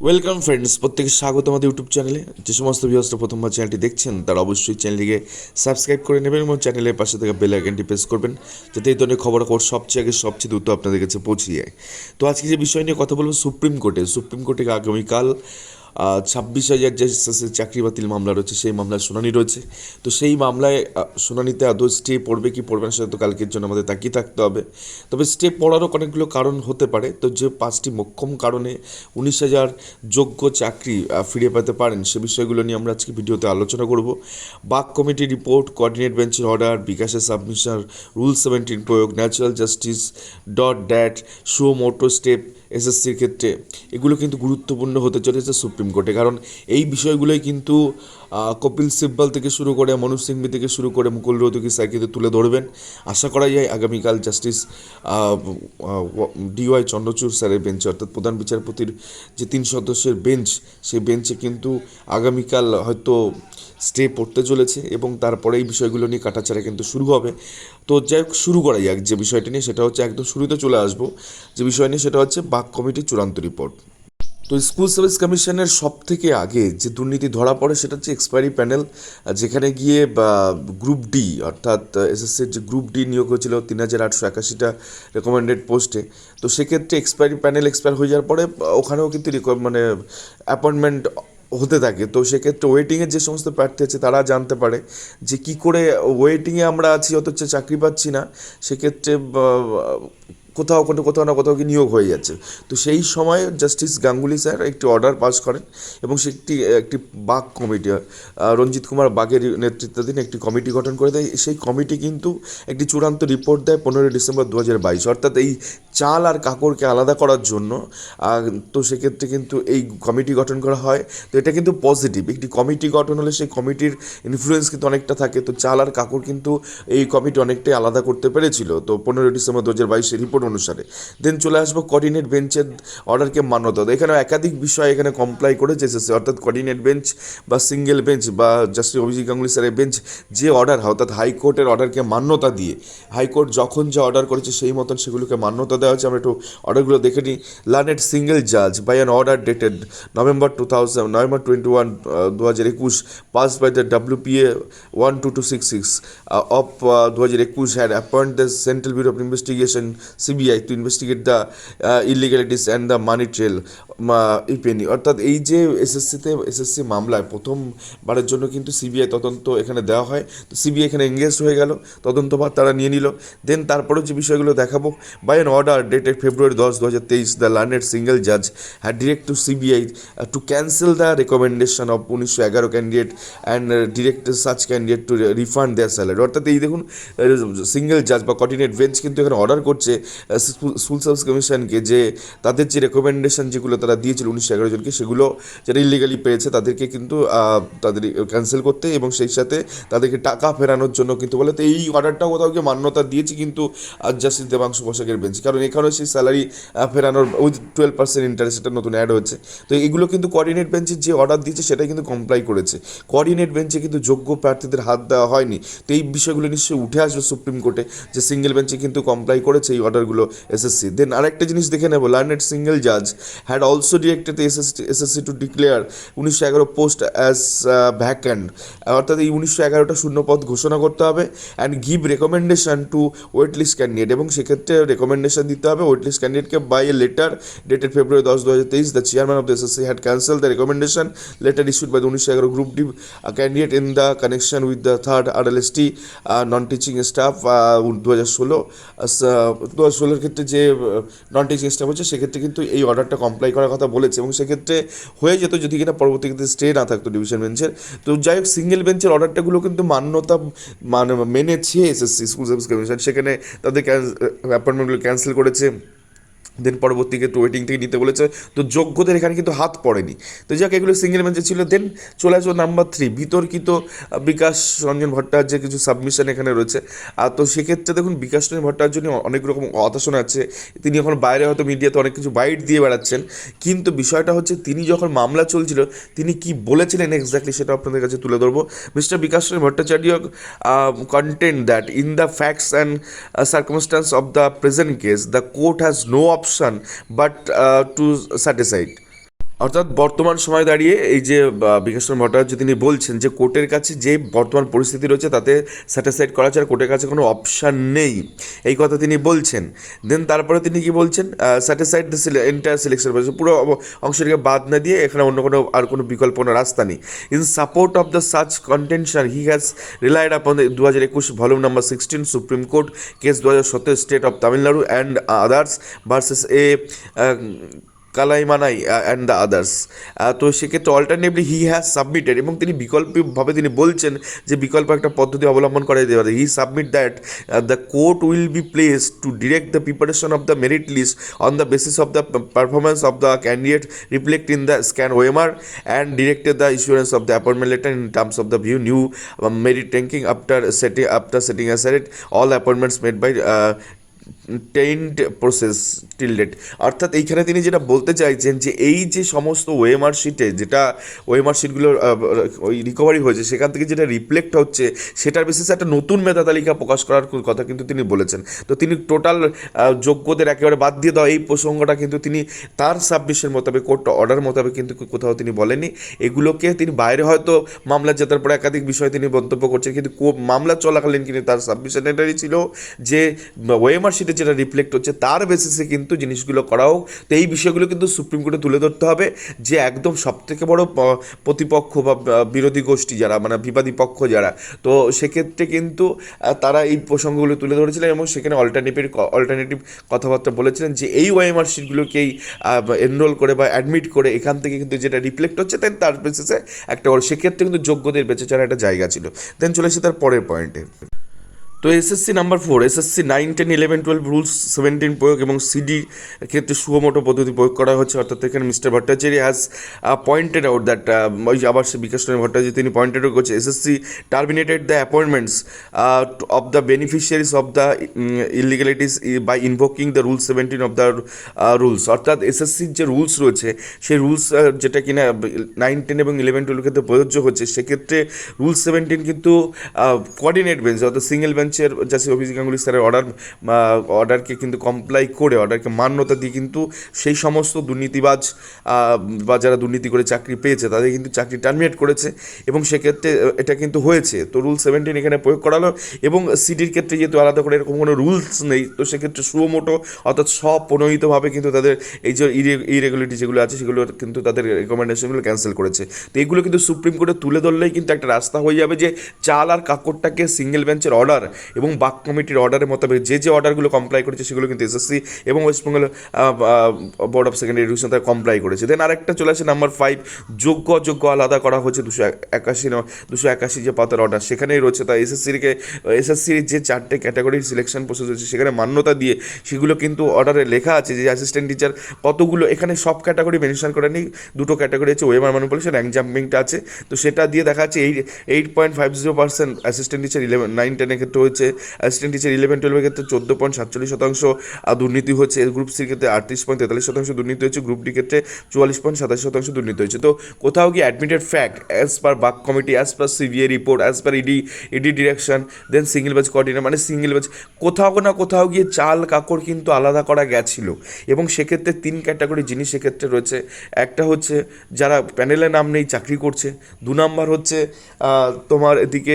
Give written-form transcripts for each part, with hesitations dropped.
Welcome friends, প্রত্যেকে স্বাগত আমাদের ইউটিউব চ্যানেলে। যে সমস্ত ভিউয়ার্সরা প্রথমবার চ্যানেলটি দেখছেন তারা অবশ্যই চ্যানেলটিকে সাবস্ক্রাইব করে নেবেন এবং চ্যানেলের পাশে থাকা বেল আইকনটি প্রেস করবেন, যাতে এই ধরনের খবরাখবর সবচেয়ে আগে সবচেয়ে দ্রুত আপনাদের কাছে পৌঁছে যায়। তো আজকে যে বিষয় নিয়ে কথা বলবো, সুপ্রিম কোর্টে আগামীকাল 26,000 যে চাকরি বাতিল মামলা রয়েছে, সেই মামলার শুনানি রয়েছে। তো সেই মামলায় শুনানিতে আদৌ স্টে পড়বে কি পড়বে না, সেটা তো কালকের জন্য আমাদের তাকিয়ে থাকতে হবে। তবে স্টে পড়ারও অনেকগুলো কারণ হতে পারে। তো যে 5টি মোক্ষম কারণে 19,000 যোগ্য চাকরি ফিরে পেতে পারেন, সে বিষয়গুলো নিয়ে আমরা আজকে ভিডিওতে আলোচনা করব। বাক কমিটি রিপোর্ট, কোঅর্ডিনেট বেঞ্চের অর্ডার, বিকাশের সাবমিশন, রুল 17 প্রয়োগ, ন্যাচারাল জাস্টিস ডট শো মোটো স্টেপ এসএসসির ক্ষেত্রে, এগুলো কিন্তু গুরুত্বপূর্ণ হতে চলেছে সুপ্রিম কোর্টে। কারণ এই বিষয়গুলোই কিন্তু কপিল সিব্বল থেকে শুরু করে মনোজ সিংভি থেকে শুরু করে মুকুল রোহতগি স্যার কিন্তু তুলে ধরবেন। আশা করা যায় আগামীকাল জাস্টিস ডিওয়াই চন্দ্রচূড় স্যারের বেঞ্চে, অর্থাৎ প্রধান বিচারপতির যে 3 সদস্যের বেঞ্চ, সেই বেঞ্চে কিন্তু আগামীকাল হয়তো স্টে পড়তে চলেছে এবং তারপরে এই বিষয়গুলো নিয়ে কাটাছাড়া কিন্তু শুরু হবে। তো যাই হোক, শুরু করা যাক যে বিষয়টা নিয়ে। সেটা হচ্ছে, একদম শুরুতে চলে আসবো যে বিষয় নিয়ে, সেটা হচ্ছে বাক কমিটির চূড়ান্ত রিপোর্ট। তো স্কুল সার্ভিস কমিশনের সব থেকে আগে যে দুর্নীতি ধরা পড়ে, সেটা হচ্ছে এক্সপায়ারি প্যানেল, যেখানে গিয়ে গ্রুপ ডি, অর্থাৎ এসএসসির যে গ্রুপ ডি নিয়োগ হয়েছিল 3,881টা রেকমেন্ডেড পোস্টে। তো সেক্ষেত্রে এক্সপায়ারি প্যানেল এক্সপায়ার হয়ে যাওয়ার পরে ওখানেও কিন্তু মানে অ্যাপয়েন্টমেন্ট হতে থাকে। তো সেক্ষেত্রে ওয়েটিংয়ের যে সমস্ত প্রার্থী আছে তারা জানতে পারে যে কী করে ওয়েটিংয়ে আমরা আছি অথচ চাকরি পাচ্ছি না। সেক্ষেত্রে কোথাও কি নিয়োগ হয়ে যাচ্ছে। তো সেই সময় জাস্টিস গাঙ্গুলি স্যার একটি অর্ডার পাস করেন এবং সে একটি বাগ কমিটি, রঞ্জিত কুমার বাগের নেতৃত্বাধীন একটি কমিটি গঠন করে দেয়। সেই কমিটি কিন্তু একটি চূড়ান্ত রিপোর্ট দেয় 15 ডিসেম্বর 2022, অর্থাৎ এই চাল আর কাকড়কে আলাদা করার জন্য। তো সেক্ষেত্রে কিন্তু এই কমিটি গঠন করা হয়। তো এটা কিন্তু পজিটিভ, একটি কমিটি গঠন হলে সেই কমিটির ইনফ্লুয়েন্স কিন্তু অনেকটা থাকে। তো চাল আর কাকড় কিন্তু এই কমিটি অনেকটাই আলাদা করতে পেরেছিল। তো 15 ডিসেম্বর 2022 রিপোর্ট অনুসারে দেন চলে আসবো কোঅর্ডিনেট বেঞ্চের অর্ডারকে মান্যতা। এখানে একাধিক বিষয় এখানে কমপ্লাই করেছে এসএসসি, অর্থাৎ কোঅর্ডিনেট বেঞ্চ বা সিঙ্গেল বেঞ্চ বা জাস্টিস অভিজিৎ গাঙ্গুলি স্যারের বেঞ্চ যে অর্ডার হয়, অর্থাৎ হাইকোর্টের অর্ডারকে মান্যতা দিয়ে, হাইকোর্ট যখন যা অর্ডার করেছে সেই মতন সেগুলোকে মান্যতা দেওয়া হচ্ছে। আমরা একটু অর্ডারগুলো দেখে নিই। লার্নেড সিঙ্গেল জাজ by an order dated November 21, 2021, pass by the WPA 12266 of 2021 had appointed the Central Bureau of Investigation CBI to investigate the illegalities and the money trail, if any। অর্থাৎ এই যে এসএসসি মামলায় প্রথমবারের জন্য কিন্তু CBI তদন্ত এখানে দেওয়া হয়। তো সিবিআই এখানে এঙ্গেজ হয়ে গেল, তদন্তভার তারা নিয়ে নিল। দেন তারপরেও যে বিষয়গুলো দেখাবো, by an order dated February 10, 2023, the learned single জাজ had direct to CBI to cancel the recommendation of 1911 candidate and direct such candidate to refund their salary. অর্থাৎ এই দেখুন, সিঙ্গেল জাজ বা কোঅর্ডিনেট বেঞ্চ কিন্তু এখানে অর্ডার করছে স্কুল সার্ভিস কমিশনকে যে তাদের যে রেকমেন্ডেশন যেগুলো তারা দিয়েছিল 1911 জনকে, সেগুলো যারা ইলিগালি পেয়েছে তাদেরকে কিন্তু তাদের ক্যান্সেল করতে এবং সেই সাথে তাদেরকে টাকা ফেরানোর জন্য কিন্তু বলে। তো এই অর্ডারটাও কোথাও গিয়ে মান্যতা দিয়েছে কিন্তু জাস্টিস দেবাংশু বসাকের বেঞ্চ, কারণ এখানেও সেই স্যালারি ফেরানোর উইথ 12% ইন্টারেস্ট, এটা নতুন অ্যাড হচ্ছে। তো এগুলো কিন্তু কোঅর্ডিনেট বেঞ্চের যে অর্ডার দিয়েছে সেটাই কিন্তু কমপ্লাই করেছে। কোঅর্ডিনেট বেঞ্চে কিন্তু যোগ্য প্রার্থীদের হাত দেওয়া হয়নি। তো এই বিষয়গুলো নিশ্চয়ই উঠে আসবে সুপ্রিম কোর্টে, যে সিঙ্গেল বেঞ্চে কিন্তু কমপ্লাই করেছে এই অর্ডারগুলো এসএসসি। দেন আরেকটা জিনিস দেখে নেব, লার্নেড সিঙ্গেল জাজ had also directed SSC to declare 1911 post as vacant. অর্থাৎ এই 1911টা শূন্যপদ ঘোষণা করতে হবে and give recommendation to waitlist candidate, এবং সেক্ষেত্রে রেকমেন্ডেশন দিতে হবে ওয়েটলিস্ট ক্যান্ডিডেটকে by a letter dated February 10, 2023, the chairman of the SSC had cancel the recommendation letter issued by the 1911 group D candidate in the connection with the third RLST non teaching staff 2016 ক্ষেত্রে যে non teaching staff হচ্ছে, সেক্ষেত্রে কিন্তু এই অর্ডারটা comply করার কথা বলেছে এবং সেক্ষেত্রে হয়ে যেত যদি কিনা পরবর্তী ক্ষেত্রে স্টে না থাকতো ডিভিশন বেঞ্চের। তো যাই হোক, সিঙ্গেল বেঞ্চের অর্ডারটাগুলো কিন্তু মান্যতা মেনেছে এসএসসি স্কুল সার্ভিস কমিশন, সেখানে তাদের অ্যাপয়েন্টমেন্টগুলো ক্যান্সেল করেছে। দেন পরবর্তী ক্ষেত্রে ওয়েটিং থেকে নিতে বলেছে। তো যোগ্যদের এখানে কিন্তু হাত পড়েনি। তো যাক, এগুলো সিঙ্গেল বেঞ্চে ছিল। দেন চলে আসবো নাম্বার 3, বিতর্কিত বিকাশ রঞ্জন ভট্টাচার্যের কিছু সাবমিশন এখানে রয়েছে। তো সেক্ষেত্রে দেখুন, বিকাশ রঞ্জন ভট্টাচার্য নিয়ে অনেক রকম কথা শোনা যাচ্ছে। তিনি এখন বাইরে হয়তো মিডিয়াতে অনেক কিছু বাইট দিয়ে বেড়াচ্ছেন, কিন্তু বিষয়টা হচ্ছে তিনি যখন মামলা চলছিল তিনি কি বলেছিলেন এক্স্যাক্টলি সেটা আপনাদের কাছে তুলে ধরবো। Mister Bikash Ranjan Bhattacharya content that in the facts and circumstances of the present case the court has no option but to set aside. অর্থাৎ বর্তমান সময় দাঁড়িয়ে এই যে বিকাশ চন্দ্র ভট্টাচার্য তিনি বলছেন যে কোর্টের কাছে যে বর্তমান পরিস্থিতি রয়েছে তাতে স্যাটিসফাইড করা ছাড়া কোর্টের কাছে কোনো অপশান নেই, এই কথা তিনি বলছেন। দেন তারপরে তিনি কি বলছেন, স্যাটিসফাইড দ্য এন্টায়ার সিলেকশন পুরো অংশটিকে বাদ না দিয়ে এখানে অন্য কোনো আর কোনো বিকল্প কোনো রাস্তা নেই। In support of the such contention he has relied upon 2021 volume number 16 Supreme Court case 2017 state of Tamil Nadu and others versus A Kalaimanai and the others. তো সেক্ষেত্রে অল্টারনেটিভলি হি হ্যাজ সাবমিটেড, এবং তিনি বিকল্পভাবে তিনি বলছেন যে বিকল্প একটা পদ্ধতি অবলম্বন করা যেতে পারে। He submit that the court will be place to direct the preparation of the merit list on the basis of the performance of the candidate reflect in the scan OMR and directed the issuance of the appointment letter in terms of the view new merit ranking after setting aside all appointments made by tend process till date. অর্থাৎ এইখানে তিনি যেটা বলতে চাইছেন যে এই যে সমস্ত ওএমআর শিটে যেটা ওএমআর শিটগুলো ওই রিকভারি হয়েছে সেখান থেকে যেটা রিফ্লেক্ট হচ্ছে সেটার বেসিসে একটা নতুন মেধা তালিকা প্রকাশ করার কথা কিন্তু তিনি বলেছেন। তো তিনি টোটাল যোগ্যদের একেবারে বাদ দিয়ে দেওয়া এই প্রসঙ্গটা কিন্তু তিনি তার সাবমিশন মোতাবেক কোর্ট অর্ডার মোতাবেক কিন্তু কোথাও তিনি বলেননি। এগুলোকে তিনি বাইরে হয়তো মামলা জেতার পরে একাধিক বিষয়ে তিনি মন্তব্য করছেন, কিন্তু মামলা চলাকালীন কিন্তু তার সাবমিশন এটাই ছিল যে ওএমআর শিটে যেটা রিফ্লেক্ট হচ্ছে তার বেসিসে কিন্তু জিনিসগুলো করা হোক। তো এই বিষয়গুলো কিন্তু সুপ্রিম কোর্টে তুলে ধরতে হবে যে একদম সবথেকে বড় প্রতিপক্ষ বা বিরোধী গোষ্ঠী যারা মানে বিবাদী পক্ষ যারা, তো সেক্ষেত্রে কিন্তু তারা এই প্রসঙ্গগুলো তুলে ধরেছিলেন এবং সেখানে অল্টারনেটিভ কথাবার্তা বলেছিলেন যে এই ওএমআর শিটগুলোকেই এনরোল করে বা অ্যাডমিট করে এখান থেকে কিন্তু যেটা রিফ্লেক্ট হচ্ছে দেন তার বেসিসে একটা সেক্ষেত্রে কিন্তু যোগ্যদের বেঁচে চলার একটা জায়গা ছিল। দেন চলে এসে তার পরের পয়েন্টে। তো এসএসসি নাম্বার 4 এসএসসি 9, 10, 11, 12 রুলস 17 প্রয়োগ এবং সিডি ক্ষেত্রে সুমোটো পদ্ধতি প্রয়োগ করা হচ্ছে। অর্থাৎ এখানে mister Bhattacharya has pointed out that ওই আবার বিকাশ চন্দ্র ভট্টাচার্য তিনি পয়েন্টেড আউট করছে SSC terminated the appointments of the beneficiaries of the illegalities by invoking the rule 17 of the rules. অর্থাৎ এসএসসির যে রুলস রয়েছে সেই রুলস যেটা কিনা 9, 10 এবং 11, 12 ক্ষেত্রে প্রযোজ্য হচ্ছে, সেক্ষেত্রে রুল 17 কিন্তু কোঅর্ডিনেট বেঞ্চ অর্থাৎ সিঙ্গেল বেঞ্চের জাস্টিস অভিজিৎ গাঙ্গুলি স্যারের অর্ডারকে কিন্তু কমপ্লাই করে অর্ডারকে মান্যতা দিয়ে কিন্তু সেই সমস্ত দুর্নীতিবাজ বা যারা দুর্নীতি করে চাকরি পেয়েছে তাদের কিন্তু চাকরি টার্মিনেট করেছে এবং সেক্ষেত্রে এটা কিন্তু হয়েছে। তো রুল 17 এখানে প্রয়োগ করালো এবং সিডির ক্ষেত্রে যেহেতু আলাদা করে এরকম কোনো রুলস নেই, তো সেক্ষেত্রে সুমোটো অর্থাৎ স্বপ্রণোদিতভাবে কিন্তু তাদের এই যে ইরেগুলারিটি যেগুলো আছে সেগুলো কিন্তু তাদের রেকমেন্ডেশনগুলো ক্যান্সেল করেছে। তো এগুলো কিন্তু সুপ্রিম কোর্টে তুলে ধরলেই কিন্তু একটা রাস্তা হয়ে যাবে যে চাল আর কাকড়টাকে সিঙ্গেল বেঞ্চের অর্ডার এবং বাক কমিটির অর্ডারের মোতাবেক যে অর্ডারগুলো কমপ্লাই করেছে সেগুলো কিন্তু এসএসসি এবং West Bengal board of secondary education তারা কমপ্লাই করেছে। দেন আরেকটা চলে আসে নাম্বার 5, যোগ্য অযোগ্য আলাদা করা হয়েছে 281 যে পাতার অর্ডার সেখানেই রয়েছে। তা এসএসসির যে 4টে ক্যাটাগরির সিলেকশন প্রসেস হচ্ছে সেখানে মান্যতা দিয়ে সেগুলো কিন্তু অর্ডারে লেখা আছে যে অ্যাসিস্ট্যান্ট টিচার কতগুলো, এখানে সব ক্যাটাগরি মেনশন করে নেই, 2টো ক্যাটাগরি আছে ওএমআর ম্যানিপুলেশন র্যাঙ্ক জাম্পিংটা আছে। তো সেটা দিয়ে দেখা যাচ্ছে 8.50% অ্যাসিস্ট্যান্ট টিচার 9, 10 ক্ষেত্রে হয়েছে, অ্যাসিস্ট্যান্ট টিচার 11, 12 ক্ষেত্রে 14.47% দুর্নীতি হয়েছে, গ্রুপ সির ক্ষেত্রে 38.43% দুর্নীতি হয়েছে, গ্রুপ ডি ক্ষেত্রে 44.87% দুর্নীতি হয়েছে। তো কোথাও গিয়ে admitted fact as per Bag committee, as per CBI report, as per ED direction, then single bench coordinator মানে সিঙ্গেল বেঞ্চ কোথাও না কোথাও গিয়ে চাল কাকড় কিন্তু আলাদা করা গেছিল এবং সেক্ষেত্রে 3 ক্যাটাগরি জিনিস সেক্ষেত্রে রয়েছে। একটা হচ্ছে যারা প্যানেলে নাম নেই চাকরি করছে, 2 নাম্বার হচ্ছে তোমার এদিকে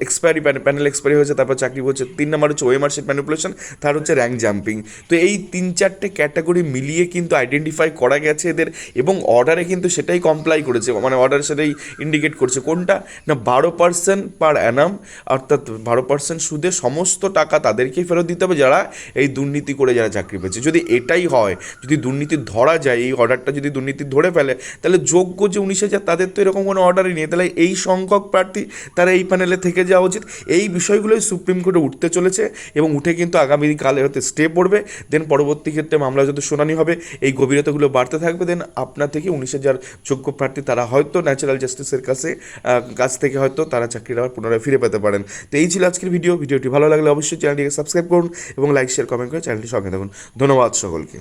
এক্সপায়ারি প্যানেল এক্সপায়ারি হয়েছে তারপর চাকরি হচ্ছে, 3 নাম্বার হচ্ছে ওএমআর শিট ম্যানিপুলেশন, থার্ড হচ্ছে র্যাঙ্ক জাম্পিং। তো এই 3-4টে ক্যাটাগরি মিলিয়ে কিন্তু আইডেন্টিফাই করা গেছে এদের এবং অর্ডারে কিন্তু সেটাই কমপ্লাই করেছে, মানে অর্ডার সেটাই ইন্ডিকেট করছে কোনটা না 12% পার অ্যানাম, অর্থাৎ 12% সুদে সমস্ত টাকা তাদেরকেই ফেরত দিতে হবে যারা এই দুর্নীতি করে যারা চাকরি পেয়েছে। যদি এটাই হয়, যদি দুর্নীতি ধরা যায়, এই অর্ডারটা যদি দুর্নীতি ধরে ফেলে তাহলে যোগ্য যে 19,000 তাদের তো এরকম কোনো অর্ডারই নেই, তাহলে এই সংখ্যক প্রার্থী তারা এই প্যানেলে থেকে যাওয়া উচিত। এই বিষয়গুলোই সুপ্রিম কোর্টে উঠতে চলেছে এবং উঠে কিন্তু আগামীকালে হতে স্টে পড়বে। দেন পরবর্তী ক্ষেত্রে মামলা যত শুনানি হবে এই গভীরতাগুলো বাড়তে থাকবে। দেন আপনার থেকে 19,000 যোগ্য প্রার্থী তারা হয়তো ন্যাচারাল জাস্টিসের কাছ থেকে হয়তো তারা চাকরিটা আবার পুনরায় ফিরে পেতে পারেন। তো এই ছিল আজকের ভিডিওটি ভালো লাগলে অবশ্যই চ্যানেলটিকে সাবস্ক্রাইব করুন এবং লাইক শেয়ার কমেন্ট করে চ্যানেলটি সঙ্গে থাকুন। ধন্যবাদ সকলকে।